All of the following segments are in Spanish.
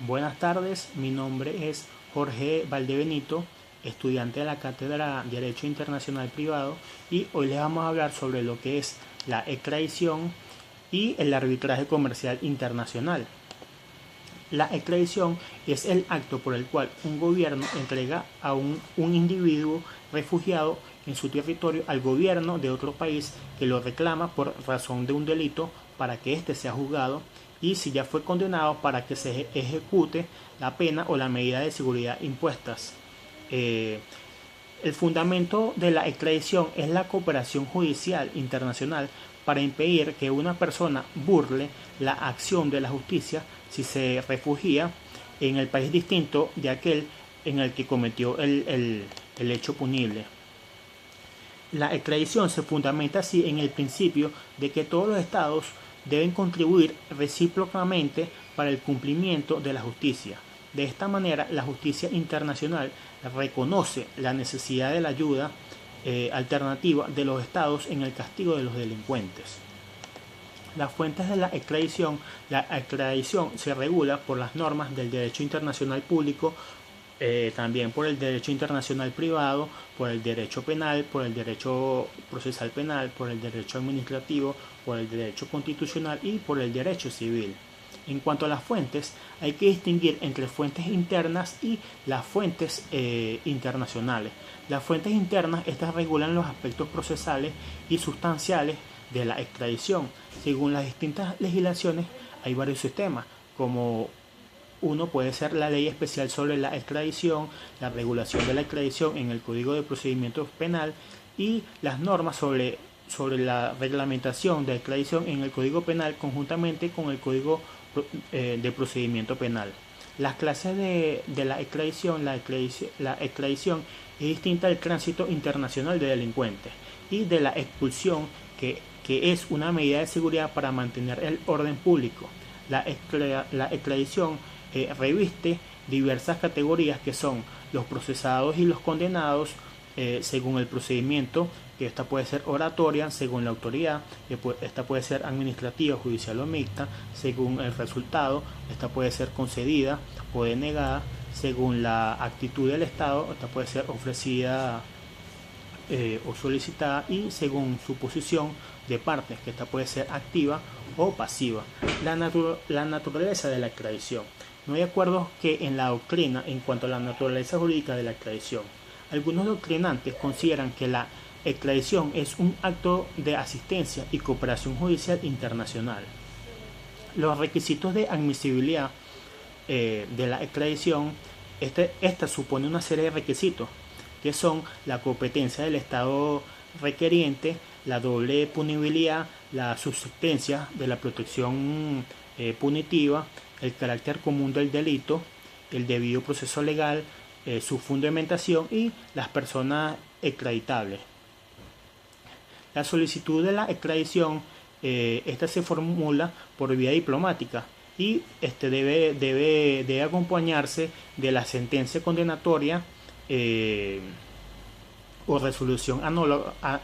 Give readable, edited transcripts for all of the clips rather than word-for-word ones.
Buenas tardes, mi nombre es Jorge Valdebenito, estudiante de la cátedra de Derecho Internacional Privado, y hoy les vamos a hablar sobre lo que es la extradición y el arbitraje comercial internacional. La extradición es el acto por el cual un gobierno entrega a un individuo refugiado en su territorio al gobierno de otro país que lo reclama por razón de un delito para que éste sea juzgado y, si ya fue condenado, para que se ejecute la pena o la medida de seguridad impuestas. El fundamento de la extradición es la cooperación judicial internacional para impedir que una persona burle la acción de la justicia si se refugia en el país distinto de aquel en el que cometió el hecho punible. La extradición se fundamenta así en el principio de que todos los estados deben contribuir recíprocamente para el cumplimiento de la justicia. De esta manera, la justicia internacional reconoce la necesidad de la ayuda alternativa de los estados en el castigo de los delincuentes. Las fuentes de la extradición se regula por las normas del derecho internacional público, también por el derecho internacional privado, por el derecho penal, por el derecho procesal penal, por el derecho administrativo, por el derecho constitucional y por el derecho civil. En cuanto a las fuentes, hay que distinguir entre fuentes internas y las fuentes internacionales. Las fuentes internas, estas regulan los aspectos procesales y sustanciales de la extradición. Según las distintas legislaciones, hay varios sistemas, como uno puede ser la ley especial sobre la extradición, la regulación de la extradición en el Código de Procedimiento Penal y las normas sobre la reglamentación de extradición en el Código Penal conjuntamente con el Código de Procedimiento Penal. Las clases de la extradición, la extradición es distinta al tránsito internacional de delincuentes y de la expulsión, que es una medida de seguridad para mantener el orden público. La extradición reviste diversas categorías que son los procesados y los condenados según el procedimiento, que esta puede ser oratoria según la autoridad, esta puede ser administrativa, judicial o mixta según el resultado, esta puede ser concedida o denegada según la actitud del Estado, esta puede ser ofrecida o solicitada y según su posición de partes, que esta puede ser activa o pasiva. La naturaleza de la extradición. No hay acuerdos que en la doctrina en cuanto a la naturaleza jurídica de la extradición. Algunos doctrinantes consideran que la extradición es un acto de asistencia y cooperación judicial internacional. Los requisitos de admisibilidad de la extradición, esta supone una serie de requisitos que son la competencia del Estado requeriente, la doble punibilidad, la subsistencia de la protección punitiva, el carácter común del delito, el debido proceso legal, su fundamentación y las personas extraditables. La solicitud de la extradición, esta se formula por vía diplomática y debe acompañarse de la sentencia condenatoria o resolución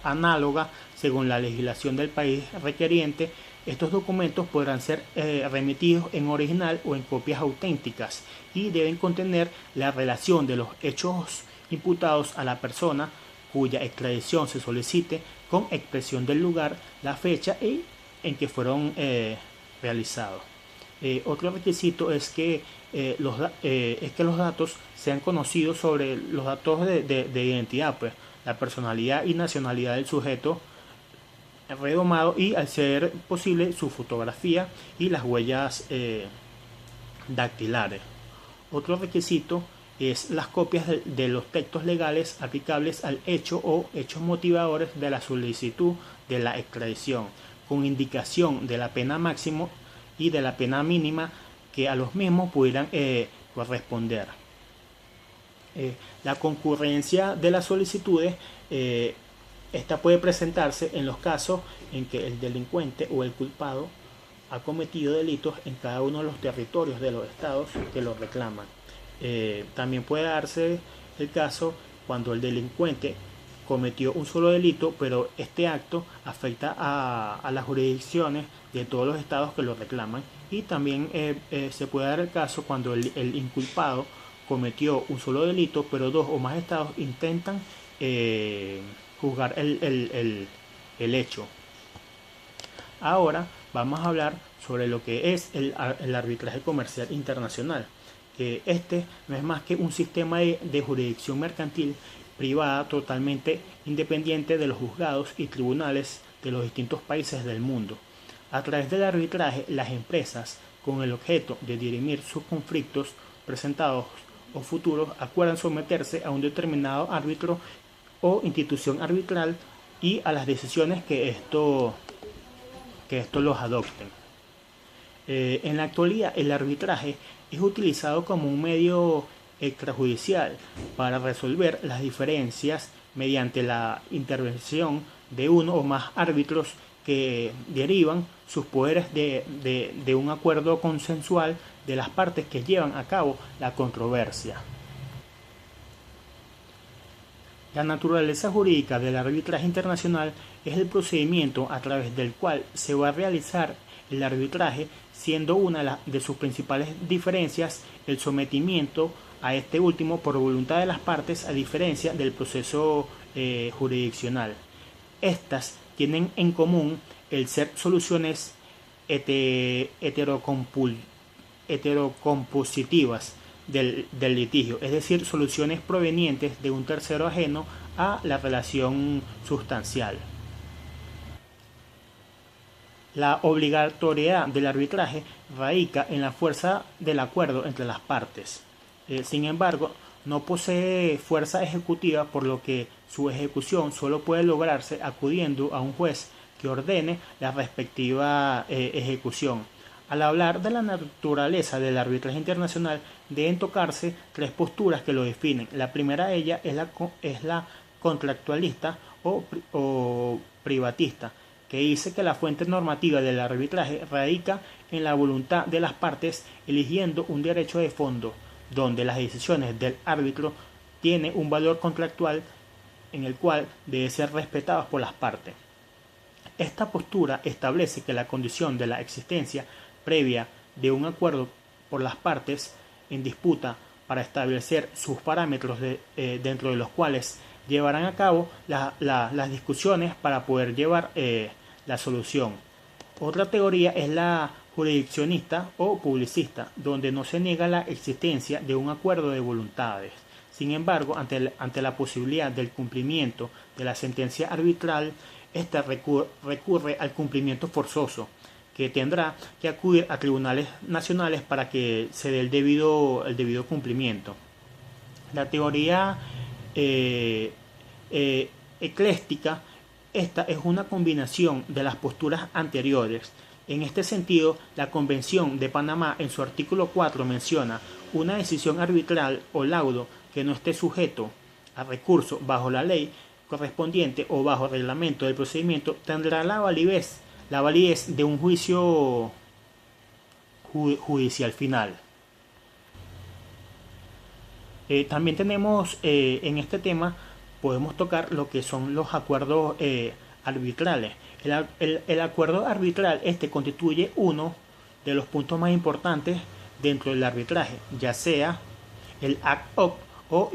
análoga según la legislación del país requeriente. Estos documentos podrán ser remitidos en original o en copias auténticas y deben contener la relación de los hechos imputados a la persona cuya extradición se solicite, con expresión del lugar, la fecha en que fueron realizados. Otro requisito es que los datos sean conocidos sobre los datos de identidad, pues la personalidad y nacionalidad del sujeto redomado, y, al ser posible, su fotografía y las huellas dactilares. Otro requisito es las copias de los textos legales aplicables al hecho o hechos motivadores de la solicitud de la extradición, con indicación de la pena máxima y de la pena mínima que a los mismos pudieran corresponder. La concurrencia de las solicitudes, esta puede presentarse en los casos en que el delincuente o el culpado ha cometido delitos en cada uno de los territorios de los estados que lo reclaman. También puede darse el caso cuando el delincuente cometió un solo delito, pero este acto afecta a las jurisdicciones de todos los estados que lo reclaman. Y también se puede dar el caso cuando el inculpado cometió un solo delito, pero dos o más estados intentan juzgar el hecho. Ahora vamos a hablar sobre lo que es el arbitraje comercial internacional. Este no es más que un sistema de jurisdicción mercantil privada totalmente independiente de los juzgados y tribunales de los distintos países del mundo. A través del arbitraje, las empresas, con el objeto de dirimir sus conflictos presentados o futuros, acuerdan someterse a un determinado árbitro o institución arbitral y a las decisiones que estos los adopten. En la actualidad, el arbitraje es utilizado como un medio extrajudicial para resolver las diferencias mediante la intervención de uno o más árbitros que derivan sus poderes de un acuerdo consensual de las partes que llevan a cabo la controversia. La naturaleza jurídica del arbitraje internacional es el procedimiento a través del cual se va a realizar el arbitraje, siendo una de sus principales diferencias el sometimiento a este último por voluntad de las partes, a diferencia del proceso jurisdiccional. Estas tienen en común el ser soluciones heterocompositivas del litigio, es decir, soluciones provenientes de un tercero ajeno a la relación sustancial. La obligatoriedad del arbitraje radica en la fuerza del acuerdo entre las partes. Sin embargo, no posee fuerza ejecutiva, por lo que su ejecución solo puede lograrse acudiendo a un juez que ordene la respectiva ejecución. Al hablar de la naturaleza del arbitraje internacional, deben tocarse tres posturas que lo definen. La primera de ellas es la contractualista o privatista, que dice que la fuente normativa del arbitraje radica en la voluntad de las partes eligiendo un derecho de fondo, donde las decisiones del árbitro tienen un valor contractual en el cual debe ser respetados por las partes. Esta postura establece que la condición de la existencia previa de un acuerdo por las partes en disputa para establecer sus parámetros dentro de los cuales llevarán a cabo las discusiones para poder llevar la solución. Otra teoría es la jurisdiccionista o publicista, donde no se niega la existencia de un acuerdo de voluntades. Sin embargo, ante la posibilidad del cumplimiento de la sentencia arbitral, esta recurre al cumplimiento forzoso, que tendrá que acudir a tribunales nacionales para que se dé el debido cumplimiento. La teoría ecléstica, esta es una combinación de las posturas anteriores. En este sentido, la Convención de Panamá en su artículo 4 menciona: una decisión arbitral o laudo que no esté sujeto a recurso bajo la ley correspondiente o bajo el reglamento del procedimiento tendrá la validez de un juicio judicial final. También tenemos en este tema, podemos tocar lo que son los acuerdos arbitrales. El acuerdo arbitral constituye uno de los puntos más importantes dentro del arbitraje, ya sea el ad hoc o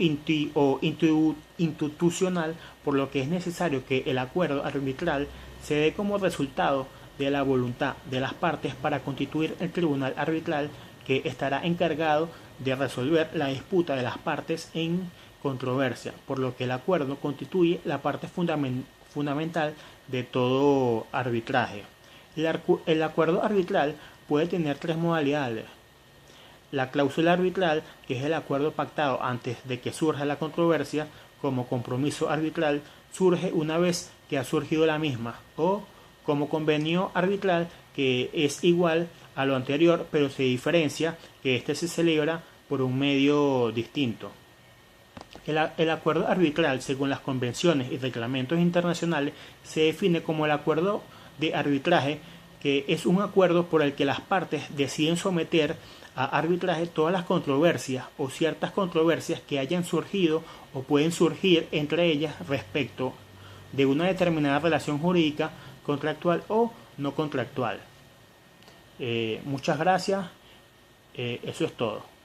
institucional, por lo que es necesario que el acuerdo arbitral se dé como resultado de la voluntad de las partes para constituir el tribunal arbitral que estará encargado de resolver la disputa de las partes en controversia, por lo que el acuerdo constituye la parte fundamental de todo arbitraje. El acuerdo arbitral puede tener tres modalidades: la cláusula arbitral, que es el acuerdo pactado antes de que surja la controversia, como compromiso arbitral, surge una vez que ha surgido la misma, o como convenio arbitral, que es igual a lo anterior, pero se diferencia que este se celebra por un medio distinto. El acuerdo arbitral, según las convenciones y reglamentos internacionales, se define como el acuerdo de arbitraje que es un acuerdo por el que las partes deciden someter a arbitraje todas las controversias o ciertas controversias que hayan surgido o pueden surgir entre ellas respecto de una determinada relación jurídica, contractual o no contractual. Muchas gracias. Eso es todo.